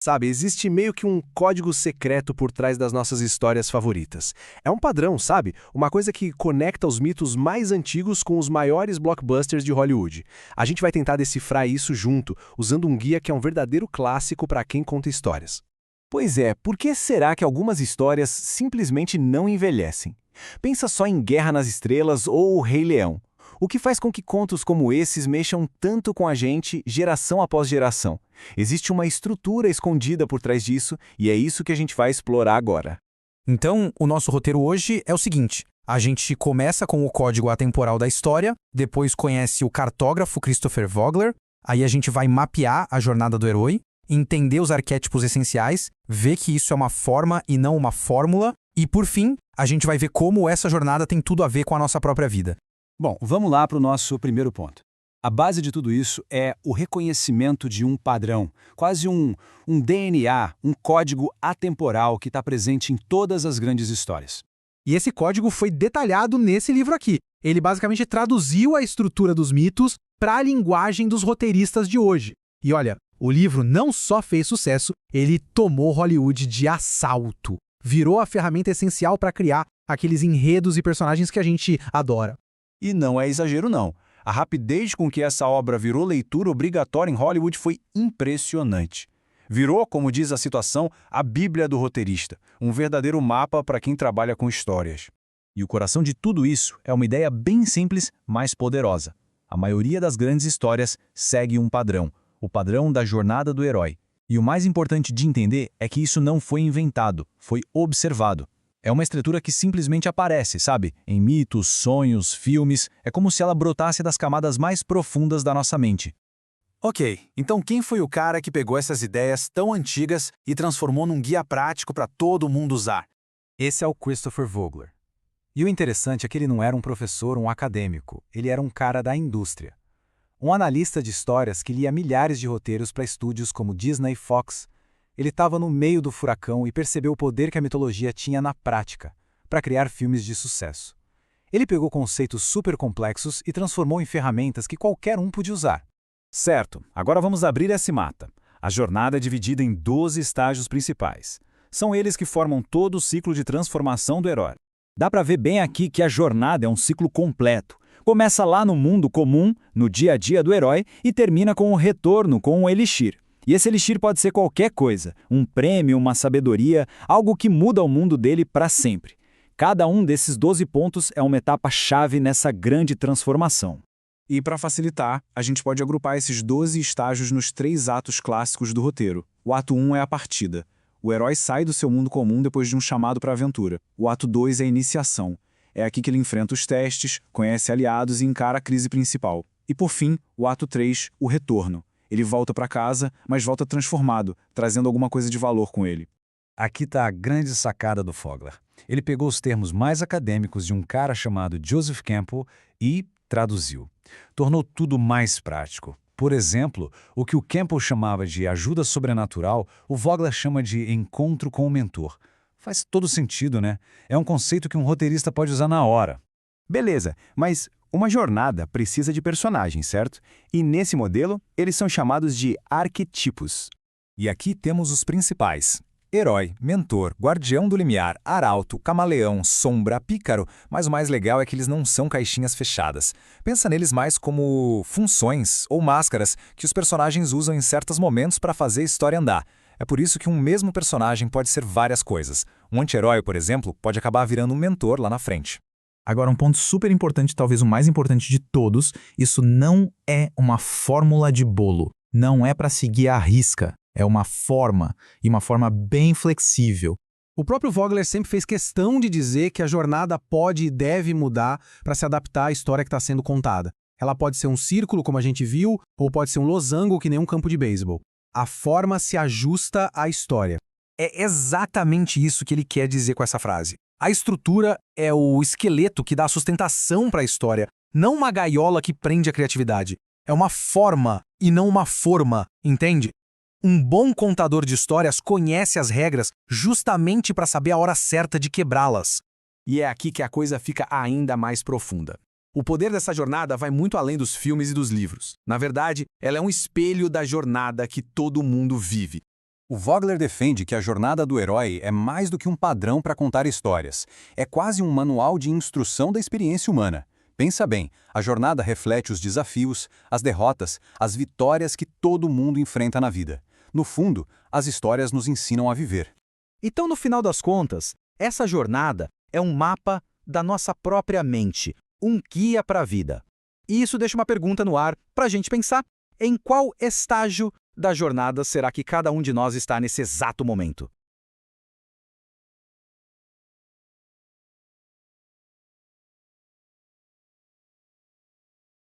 Sabe, existe meio que um código secreto por trás das nossas histórias favoritas. É um padrão, sabe? Uma coisa que conecta os mitos mais antigos com os maiores blockbusters de Hollywood. A gente vai tentar decifrar isso junto, usando um guia que é um verdadeiro clássico para quem conta histórias. Pois é, por que será que algumas histórias simplesmente não envelhecem? Pensa só em Guerra nas Estrelas ou O Rei Leão. O que faz com que contos como esses mexam tanto com a gente, geração após geração? Existe uma estrutura escondida por trás disso, e é isso que a gente vai explorar agora. Então, o nosso roteiro hoje é o seguinte: a gente começa com o código atemporal da história, depois conhece o cartógrafo Christopher Vogler, aí a gente vai mapear a jornada do herói, entender os arquétipos essenciais, ver que isso é uma forma e não uma fórmula, e por fim, a gente vai ver como essa jornada tem tudo a ver com a nossa própria vida. Bom, vamos lá para o nosso primeiro ponto. A base de tudo isso é o reconhecimento de um padrão, quase um DNA, um código atemporal que está presente em todas as grandes histórias. E esse código foi detalhado nesse livro aqui. Ele basicamente traduziu a estrutura dos mitos para a linguagem dos roteiristas de hoje. E olha, o livro não só fez sucesso, ele tomou Hollywood de assalto. Virou a ferramenta essencial para criar aqueles enredos e personagens que a gente adora. E não é exagero, não. A rapidez com que essa obra virou leitura obrigatória em Hollywood foi impressionante. Virou, como diz a situação, a Bíblia do roteirista, um verdadeiro mapa para quem trabalha com histórias. E o coração de tudo isso é uma ideia bem simples, mas poderosa. A maioria das grandes histórias segue um padrão, o padrão da jornada do herói. E o mais importante de entender é que isso não foi inventado, foi observado. É uma estrutura que simplesmente aparece, sabe? Em mitos, sonhos, filmes. É como se ela brotasse das camadas mais profundas da nossa mente. Ok, então quem foi o cara que pegou essas ideias tão antigas e transformou num guia prático para todo mundo usar? Esse é o Christopher Vogler. E o interessante é que ele não era um professor, um acadêmico, ele era um cara da indústria. Um analista de histórias que lia milhares de roteiros para estúdios como Disney e Fox. Ele estava no meio do furacão e percebeu o poder que a mitologia tinha na prática, para criar filmes de sucesso. Ele pegou conceitos super complexos e transformou em ferramentas que qualquer um podia usar. Certo, agora vamos abrir essa mata. A jornada é dividida em 12 estágios principais. São eles que formam todo o ciclo de transformação do herói. Dá para ver bem aqui que a jornada é um ciclo completo. Começa lá no mundo comum, no dia a dia do herói, e termina com o retorno com um elixir. E esse elixir pode ser qualquer coisa, um prêmio, uma sabedoria, algo que muda o mundo dele para sempre. Cada um desses 12 pontos é uma etapa-chave nessa grande transformação. E para facilitar, a gente pode agrupar esses 12 estágios nos 3 atos clássicos do roteiro. O ato 1 é a partida. O herói sai do seu mundo comum depois de um chamado para a aventura. O ato 2 é a iniciação. É aqui que ele enfrenta os testes, conhece aliados e encara a crise principal. E por fim, o ato 3, o retorno. Ele volta para casa, mas volta transformado, trazendo alguma coisa de valor com ele. Aqui está a grande sacada do Vogler. Ele pegou os termos mais acadêmicos de um cara chamado Joseph Campbell e traduziu. Tornou tudo mais prático. Por exemplo, o que o Campbell chamava de ajuda sobrenatural, o Vogler chama de encontro com o mentor. Faz todo sentido, né? É um conceito que um roteirista pode usar na hora. Beleza, mas uma jornada precisa de personagens, certo? E nesse modelo, eles são chamados de arquetipos. E aqui temos os principais: herói, mentor, guardião do limiar, arauto, camaleão, sombra, pícaro. Mas o mais legal é que eles não são caixinhas fechadas. Pensa neles mais como funções ou máscaras que os personagens usam em certos momentos para fazer a história andar. É por isso que um mesmo personagem pode ser várias coisas. Um anti-herói, por exemplo, pode acabar virando um mentor lá na frente. Agora, um ponto super importante, talvez o mais importante de todos, isso não é uma fórmula de bolo. Não é para seguir à risca. É uma forma, e uma forma bem flexível. O próprio Vogler sempre fez questão de dizer que a jornada pode e deve mudar para se adaptar à história que está sendo contada. Ela pode ser um círculo, como a gente viu, ou pode ser um losango, que nem um campo de beisebol. A forma se ajusta à história. É exatamente isso que ele quer dizer com essa frase. A estrutura é o esqueleto que dá sustentação para a história, não uma gaiola que prende a criatividade. É uma forma e não uma forma, entende? Um bom contador de histórias conhece as regras justamente para saber a hora certa de quebrá-las. E é aqui que a coisa fica ainda mais profunda. O poder dessa jornada vai muito além dos filmes e dos livros. Na verdade, ela é um espelho da jornada que todo mundo vive. O Vogler defende que a jornada do herói é mais do que um padrão para contar histórias. É quase um manual de instrução da experiência humana. Pensa bem, a jornada reflete os desafios, as derrotas, as vitórias que todo mundo enfrenta na vida. No fundo, as histórias nos ensinam a viver. Então, no final das contas, essa jornada é um mapa da nossa própria mente, um guia para a vida. E isso deixa uma pergunta no ar para a gente pensar: em qual estágio da jornada será que cada um de nós está nesse exato momento?